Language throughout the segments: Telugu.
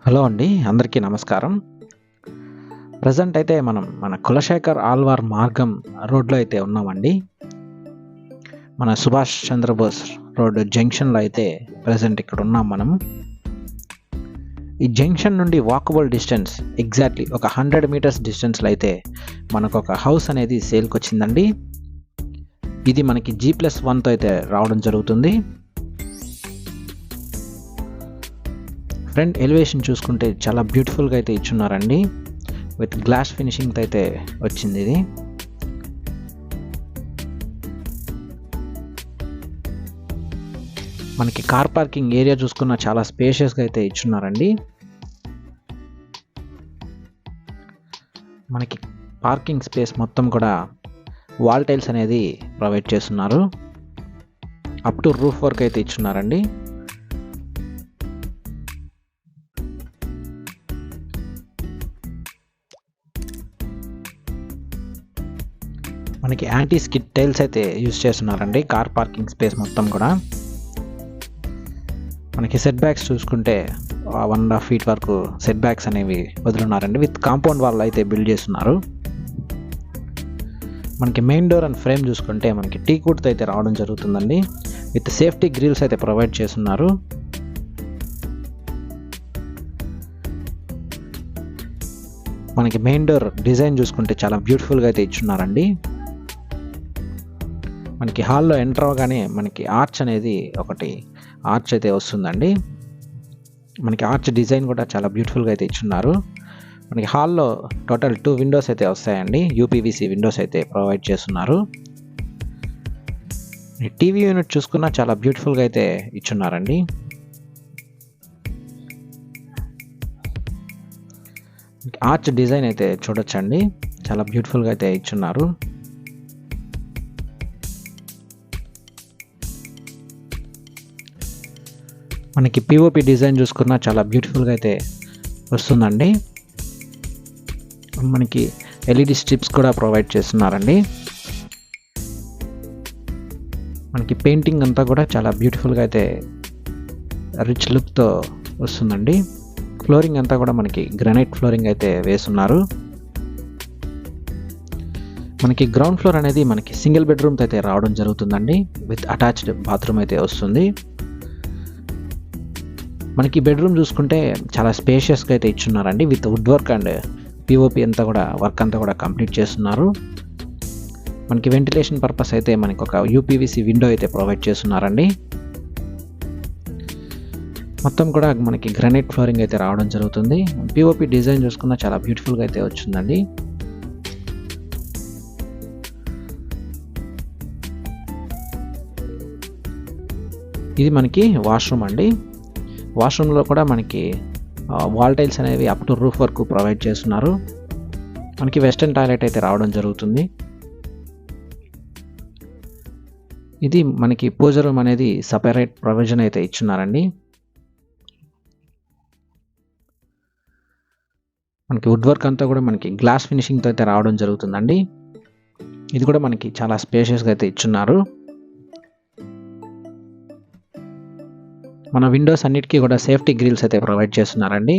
హలో అండి, అందరికీ నమస్కారం. ప్రజెంట్ అయితే మనం మన కులశేఖర్ ఆల్వార్ మార్గం రోడ్లో అయితే ఉన్నామండి. మన సుభాష్ చంద్రబోస్ రోడ్ జంక్షన్లో అయితే ప్రజెంట్ ఇక్కడ ఉన్నాం మనం. ఈ జంక్షన్ నుండి వాకబుల్ డిస్టెన్స్ ఎగ్జాక్ట్లీ ఒక 100 మీటర్స్ డిస్టెన్స్లో అయితే మనకు ఒక హౌస్ అనేది సేల్కి వచ్చిందండి. ఇది మనకి G+1తో అయితే రావడం జరుగుతుంది. ఫ్రంట్ ఎలివేషన్ చూసుకుంటే చాలా బ్యూటిఫుల్గా అయితే ఇచ్చున్నారండి. విత్ గ్లాస్ ఫినిషింగ్తో అయితే వచ్చింది ఇది. మనకి కార్ పార్కింగ్ ఏరియా చూసుకున్న చాలా స్పేషియస్గా అయితే ఇచ్చున్నారండి. మనకి పార్కింగ్ స్పేస్ మొత్తం కూడా వాల్ టైల్స్ అనేది ప్రొవైడ్ చేస్తున్నారు. అప్ టు రూఫ్ వర్క్ అయితే ఇచ్చున్నారండి. మనకి యాంటీ స్కిడ్ టైల్స్ అయితే యూజ్ చేస్తున్నారండి కార్ పార్కింగ్ స్పేస్ మొత్తం కూడా. మనకి సెట్ బ్యాక్స్ చూసుకుంటే 1.5 feet వరకు సెట్ బ్యాక్స్ అనేవి వదులున్నారండి. విత్ కాంపౌండ్ వాల్ అయితే బిల్డ్ చేస్తున్నారు. మనకి మెయిన్ డోర్ అండ్ ఫ్రేమ్ చూసుకుంటే మనకి టీకుడ్తో అయితే రావడం జరుగుతుందండి. విత్ సేఫ్టీ గ్రిల్స్ అయితే ప్రొవైడ్ చేస్తున్నారు. మనకి మెయిన్ డోర్ డిజైన్ చూసుకుంటే చాలా బ్యూటిఫుల్గా అయితే ఇచ్చున్నారండి. మనకి హాల్లో ఎంటర్ అవ్వగానే మనకి ఆర్చ్ అనేది ఒకటి ఆర్చ్ అయితే వస్తుందండి. మనకి ఆర్చ్ డిజైన్ కూడా చాలా బ్యూటిఫుల్గా అయితే ఇచ్చున్నారు. మనకి హాల్లో టోటల్ 2 విండోస్ అయితే వస్తాయండి. UPVC విండోస్ అయితే ప్రొవైడ్ చేస్తున్నారు. టీవీ యూనిట్ చూసుకున్నా చాలా బ్యూటిఫుల్గా అయితే ఇచ్చున్నారండి. ఆర్చ్ డిజైన్ అయితే చూడొచ్చండి, చాలా బ్యూటిఫుల్గా అయితే ఇచ్చున్నారు. మనకి POP డిజైన్ చూసుకున్నా చాలా బ్యూటిఫుల్గా అయితే వస్తుందండి. మనకి LED స్ట్రిప్స్ కూడా ప్రొవైడ్ చేస్తున్నారండి. మనకి పెయింటింగ్ అంతా కూడా చాలా బ్యూటిఫుల్గా అయితే రిచ్ లుక్తో వస్తుందండి. ఫ్లోరింగ్ అంతా కూడా మనకి గ్రానైట్ ఫ్లోరింగ్ అయితే వేస్తున్నారు. మనకి గ్రౌండ్ ఫ్లోర్ అనేది మనకి సింగిల్ బెడ్రూమ్తో అయితే రావడం జరుగుతుందండి. విత్ అటాచ్డ్ బాత్రూమ్ అయితే వస్తుంది. మనకి బెడ్రూమ్ చూసుకుంటే చాలా స్పేషియస్గా అయితే ఇచ్చున్నారండి. With wood work and POP అంతా కూడా వర్క్ అంతా కూడా కంప్లీట్ చేస్తున్నారు. మనకి వెంటిలేషన్ పర్పస్ అయితే మనకి ఒక UPVC విండో అయితే ప్రొవైడ్ చేస్తున్నారండి. మొత్తం కూడా మనకి గ్రానైట్ ఫ్లోరింగ్ అయితే రావడం జరుగుతుంది. POP డిజైన్ చూసుకున్న చాలా బ్యూటిఫుల్గా అయితే వచ్చిందండి. ఇది మనకి వాష్రూమ్ అండి. వాష్రూమ్లో కూడా మనకి వాల్ టైల్స్ అనేవి అప్ టు రూఫ్ వరకు ప్రొవైడ్ చేస్తున్నారు. మనకి వెస్టర్న్ టాయిలెట్ అయితే రావడం జరుగుతుంది. ఇది మనకి పూజ రూమ్ అనేది సపరేట్ ప్రొవిజన్ అయితే ఇచ్చున్నారండి. మనకి వుడ్ వర్క్ అంతా కూడా మనకి గ్లాస్ ఫినిషింగ్తో అయితే రావడం జరుగుతుందండి. ఇది కూడా మనకి చాలా స్పేషియస్గా అయితే ఇచ్చున్నారు. మన విండోస్ అన్నిటికీ కూడా సేఫ్టీ గ్రిల్స్ అయితే ప్రొవైడ్ చేస్తున్నారండి.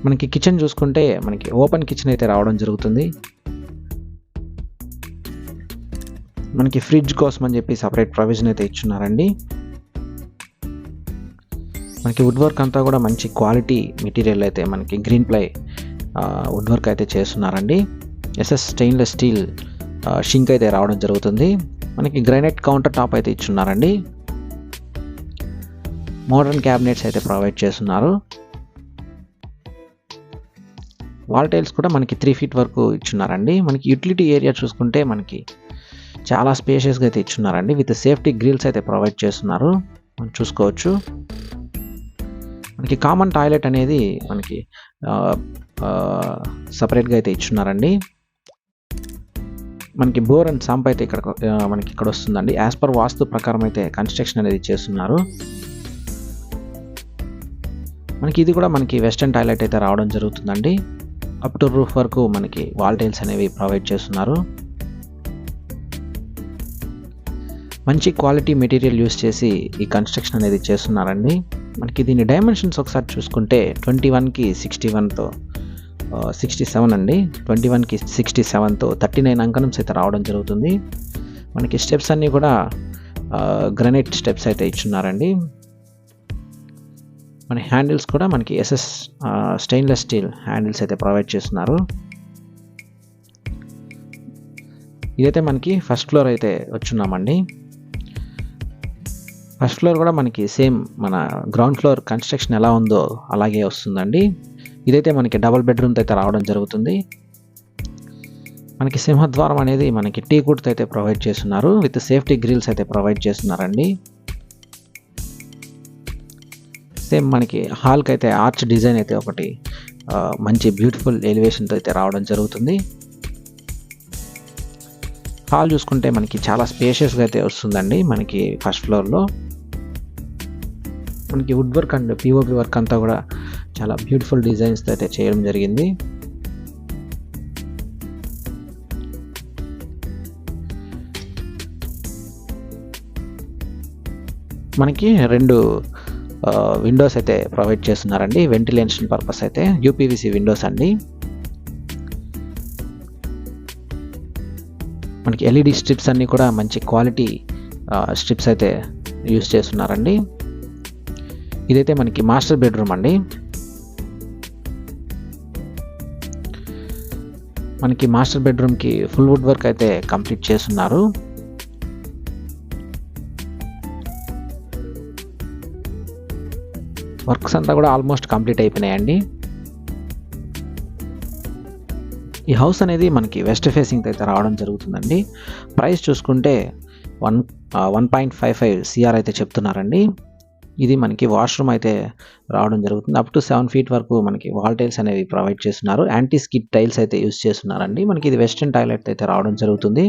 మనకి కిచెన్ చూసుకుంటే మనకి ఓపెన్ కిచెన్ అయితే రావడం జరుగుతుంది. మనకి ఫ్రిడ్జ్ కోసం అని చెప్పి సపరేట్ ప్రొవిజన్ అయితే ఇచ్చున్నారండి. మనకి వుడ్ వర్క్ అంతా కూడా మంచి క్వాలిటీ మెటీరియల్ అయితే మనకి గ్రీన్ ప్లై వుడ్ వర్క్ అయితే చేస్తున్నారండి. SS స్టెయిన్లెస్ స్టీల్ షింక్ అయితే రావడం జరుగుతుంది. మనకి గ్రానైట్ కౌంటర్ టాప్ అయితే ఇచ్చున్నారండి. మోడర్న్ క్యాబినెట్స్ అయితే ప్రొవైడ్ చేస్తున్నారు. వాల్ టైల్స్ కూడా మనకి 3 feet వరకు ఇచ్చున్నారండి. మనకి యూటిలిటీ ఏరియా చూసుకుంటే మనకి చాలా స్పేషియస్గా అయితే ఇచ్చున్నారండి. విత్ సేఫ్టీ గ్రిల్స్ అయితే ప్రొవైడ్ చేస్తున్నారు, మనం చూసుకోవచ్చు. మనకి కామన్ టాయిలెట్ అనేది మనకి సపరేట్గా అయితే ఇచ్చున్నారండి. మనకి బోర్ అండ్ సంప్ అయితే మనకి ఇక్కడ వస్తుందండి. యాజ్ పర్ వాస్తు ప్రకారం అయితే కన్స్ట్రక్షన్ అనేది చేస్తున్నారు. మనకి ఇది కూడా మనకి వెస్టర్న్ టాయిలెట్ అయితే రావడం జరుగుతుందండి. అప్ టు రూఫ్ వరకు మనకి వాల్ టైల్స్ అనేవి ప్రొవైడ్ చేస్తున్నారు. మంచి క్వాలిటీ మెటీరియల్ యూస్ చేసి ఈ కన్స్ట్రక్షన్ అనేది చేస్తున్నారండి. మనకి దీని డైమెన్షన్స్ ఒకసారి చూసుకుంటే 21కి 61తో 67 అండి. 21కి 67తో 39 అంకణమ్స్ అయితే రావడం జరుగుతుంది. మనకి స్టెప్స్ అన్నీ కూడా గ్రానైట్ స్టెప్స్ అయితే ఇచ్చున్నారండి. మన హ్యాండిల్స్ కూడా మనకి ఎస్ఎస్ స్టెయిన్లెస్ స్టీల్ హ్యాండిల్స్ అయితే ప్రొవైడ్ చేస్తున్నారు. ఇదైతే మనకి ఫస్ట్ ఫ్లోర్ అయితే వచ్చున్నామండి. ఫస్ట్ ఫ్లోర్ కూడా మనకి సేమ్ మన గ్రౌండ్ ఫ్లోర్ కన్స్ట్రక్షన్ ఎలా ఉందో అలాగే వస్తుందండి. ఇదైతే మనకి డబుల్ బెడ్రూమ్తో అయితే రావడం జరుగుతుంది. మనకి సింహద్వారం అనేది మనకి టీకుడ్తో అయితే ప్రొవైడ్ చేస్తున్నారు. విత్ సేఫ్టీ గ్రిల్స్ అయితే ప్రొవైడ్ చేస్తున్నారండి. సేమ్ మనకి హాల్కి అయితే ఆర్చ్ డిజైన్ అయితే ఒకటి మంచి బ్యూటిఫుల్ ఎలివేషన్తో అయితే రావడం జరుగుతుంది. హాల్ చూసుకుంటే మనకి చాలా స్పేషియస్గా అయితే వస్తుందండి. మనకి ఫస్ట్ ఫ్లోర్లో మనకి wood work and POP work అంతా కూడా చాలా బ్యూటిఫుల్ డిజైన్స్తో అయితే చేయడం జరిగింది. మనకి 2 విండోస్ అయితే ప్రొవైడ్ చేస్తున్నారండి. వెంటిలేషన్ పర్పస్ అయితే యూపీవీసీ విండోస్ అండి. మనకి ఎల్ఈడి స్ట్రిప్స్ అన్నీ కూడా మంచి క్వాలిటీ స్ట్రిప్స్ అయితే యూస్ చేస్తున్నారండి. ఇదైతే మనకి మాస్టర్ బెడ్రూమ్ అండి. మనకి మాస్టర్ బెడ్రూమ్కి ఫుల్ వుడ్ వర్క్ అయితే కంప్లీట్ చేస్తున్నారు. వర్క్స్ అంతా కూడా ఆల్మోస్ట్ కంప్లీట్ అయిపోయినాయండి. ఈ హౌస్ అనేది మనకి వెస్ట్ ఫేసింగ్ అయితే రావడం జరుగుతుందండి. ప్రైస్ చూసుకుంటే 1.55 CR అయితే చెప్తున్నారండి. ఇది మనకి వాష్రూమ్ అయితే రావడం జరుగుతుంది. అప్ టు 7 feet వరకు మనకి వాల్ టైల్స్ అనేవి ప్రొవైడ్ చేస్తున్నారు. యాంటీ స్కిడ్ టైల్స్ అయితే యూస్ చేస్తున్నారండి. మనకి ఇది వెస్టర్న్ టాయిలెట్ అయితే రావడం జరుగుతుంది.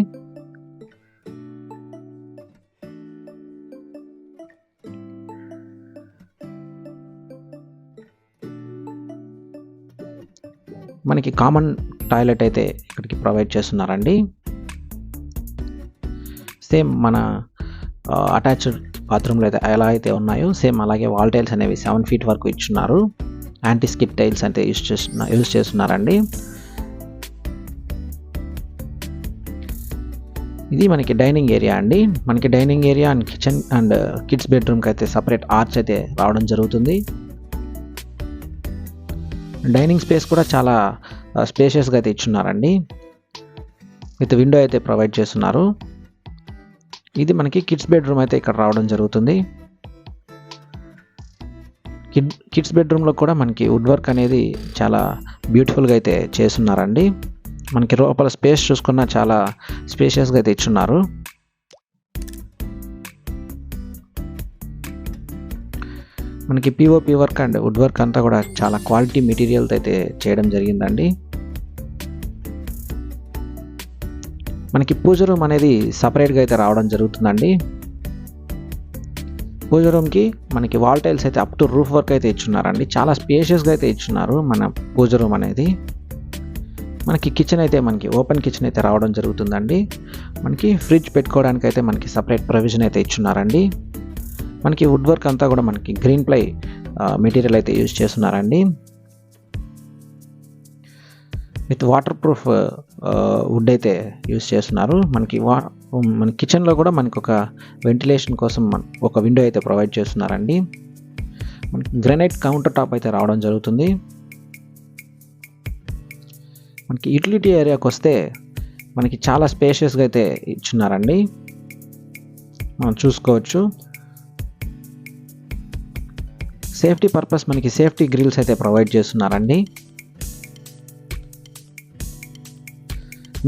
మనకి కామన్ టాయిలెట్ అయితే ఇక్కడికి ప్రొవైడ్ చేస్తున్నారండి. సేమ్ మన అటాచ్డ్ బాత్రూమ్లో అయితే ఎలా అయితే ఉన్నాయో సేమ్ అలాగే వాల్ టైల్స్ అనేవి 7 feet వరకు ఇచ్చున్నారు. యాంటీ స్కిడ్ టైల్స్ అయితే యూజ్ చేస్తున్నారండి. ఇది మనకి డైనింగ్ ఏరియా అండి. మనకి dining area and kitchen and kids బెడ్రూమ్కి అయితే సపరేట్ ఆర్చ్ అయితే రావడం జరుగుతుంది. డైనింగ్ స్పేస్ కూడా చాలా స్పేషియస్గా అయితే ఇచ్చున్నారండి. విత్ విండో అయితే ప్రొవైడ్ చేస్తున్నారు. ఇది మనకి కిడ్స్ బెడ్రూమ్ అయితే ఇక్కడ రావడం జరుగుతుంది. కిడ్స్ బెడ్రూమ్లో కూడా మనకి వుడ్ వర్క్ అనేది చాలా బ్యూటిఫుల్గా అయితే చేస్తున్నారండి. మనకి లోపల స్పేస్ చూసుకున్నా చాలా స్పేషియస్గా అయితే ఇచ్చున్నారు. మనకి POP work and wood work అంతా కూడా చాలా క్వాలిటీ మెటీరియల్తో అయితే చేయడం జరిగిందండి. మనకి పూజ రూమ్ అనేది సపరేట్గా అయితే రావడం జరుగుతుందండి. పూజ రూమ్కి మనకి వాల్ టైల్స్ అయితే అప్ టు రూఫ్ వర్క్ అయితే ఇచ్చున్నారండి. చాలా స్పేషియస్గా అయితే ఇచ్చున్నారు మన పూజ రూమ్ అనేది. మనకి కిచెన్ అయితే మనకి ఓపెన్ కిచెన్ అయితే రావడం జరుగుతుందండి. మనకి ఫ్రిడ్జ్ పెట్టుకోవడానికి అయితే మనకి సపరేట్ ప్రొవిజన్ అయితే ఇచ్చున్నారండి. మనకి వుడ్ వర్క్ అంతా కూడా మనకి గ్రీన్ ప్లై మెటీరియల్ అయితే యూజ్ చేస్తున్నారండి. విత్ వాటర్ ప్రూఫ్ వుడ్ అయితే యూజ్ చేస్తున్నారు. మన కిచెన్లో కూడా మనకి ఒక వెంటిలేషన్ కోసం ఒక విండో అయితే ప్రొవైడ్ చేస్తున్నారండి. మనకి గ్రానైట్ కౌంటర్ టాప్ అయితే రావడం జరుగుతుంది. మనకి యూటిలిటీ ఏరియాకి వస్తే మనకి చాలా స్పేషియస్గా అయితే ఇచ్చున్నారండి. మనం చూసుకోవచ్చు. సేఫ్టీ పర్పస్ మనకి సేఫ్టీ గ్రిల్స్ అయితే ప్రొవైడ్ చేస్తున్నారండి.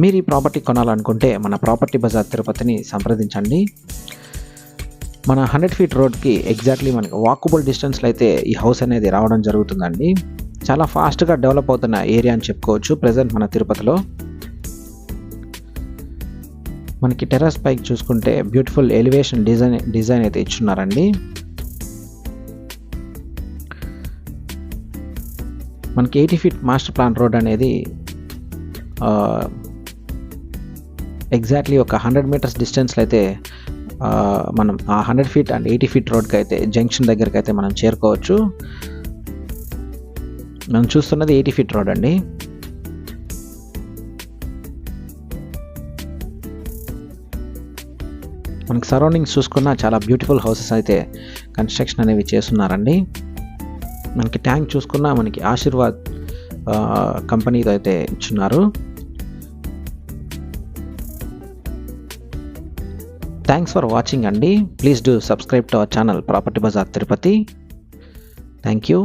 మీరు ఈ ప్రాపర్టీ కొనాలనుకుంటే మన ప్రాపర్టీ బజార్ తిరుపతిని సంప్రదించండి. మన 100 feet రోడ్కి ఎగ్జాక్ట్లీ మనకి వాకబుల్ డిస్టెన్స్లో అయితే ఈ హౌస్ అనేది రావడం జరుగుతుందండి. చాలా ఫాస్ట్గా డెవలప్ అవుతున్న ఏరియా అని చెప్పుకోవచ్చు ప్రజెంట్ మన తిరుపతిలో. మనకి టెర్రస్ పైకి చూసుకుంటే బ్యూటిఫుల్ ఎలివేషన్ డిజైన్ అయితే ఇచ్చున్నారండి. మనకి 80 feet మాస్టర్ ప్లాన్ రోడ్ అనేది ఎగ్జాక్ట్లీ ఒక 100 meters డిస్టెన్స్లో అయితే మనం ఆ 100 ఫీట్ అండ్ 80 ఫీట్ రోడ్కి అయితే జంక్షన్ దగ్గరికి అయితే మనం చేరుకోవచ్చు. మనం చూస్తున్నది 80 ఫీట్ రోడ్ అండి. మనకి సరౌండింగ్స్ చూసుకున్న చాలా బ్యూటిఫుల్ హౌసెస్ అయితే కన్స్ట్రక్షన్ అనేవి చేస్తున్నారండి. మనకి ట్యాంక్ చూసుకున్నా మనకి ఆశీర్వాద్ కంపెనీతో అయితే ఇచ్చున్నారు. థ్యాంక్స్ ఫర్ వాచింగ్ అండి. Please do subscribe to our channel property bazaar Tirupati. Thank you.